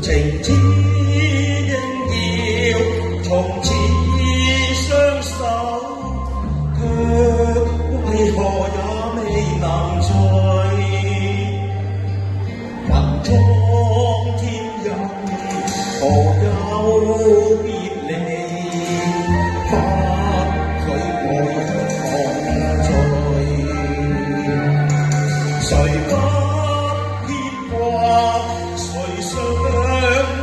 情只應要從此相守，卻為何也未能在雲中天人何有別離，不許我同在，誰不牽掛，誰想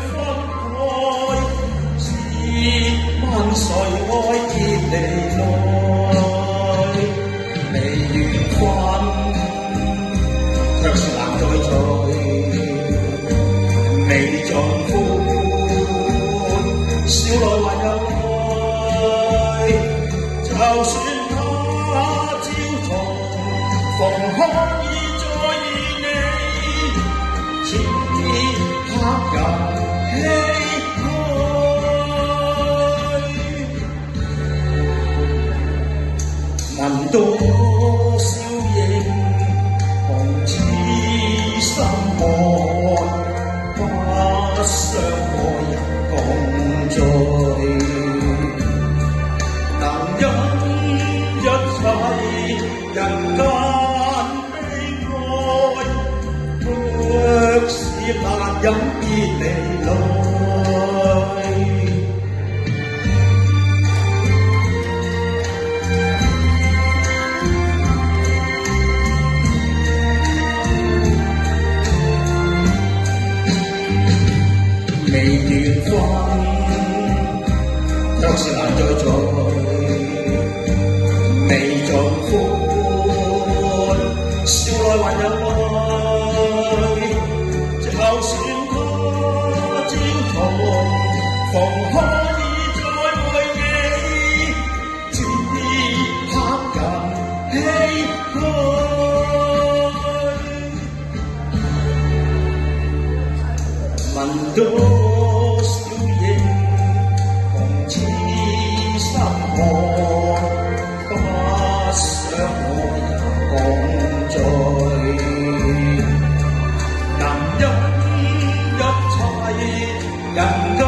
分開，試問誰愛結離來，未緣分卻是難再聚，未盡歡笑來還有愛，就算他朝重逢可以再遇你，似黑人唏噓，問多少應紅似心愛，不想愛人共聚，能因一切人間悲哀，卻是難忍別離來。未緣分，卻是難再聚，未盡歡，笑來還有愛，就算他朝重逢可以再會你，似黑人唏噓，問多少應紅似心愛，不想愛人共聚，能因一切人間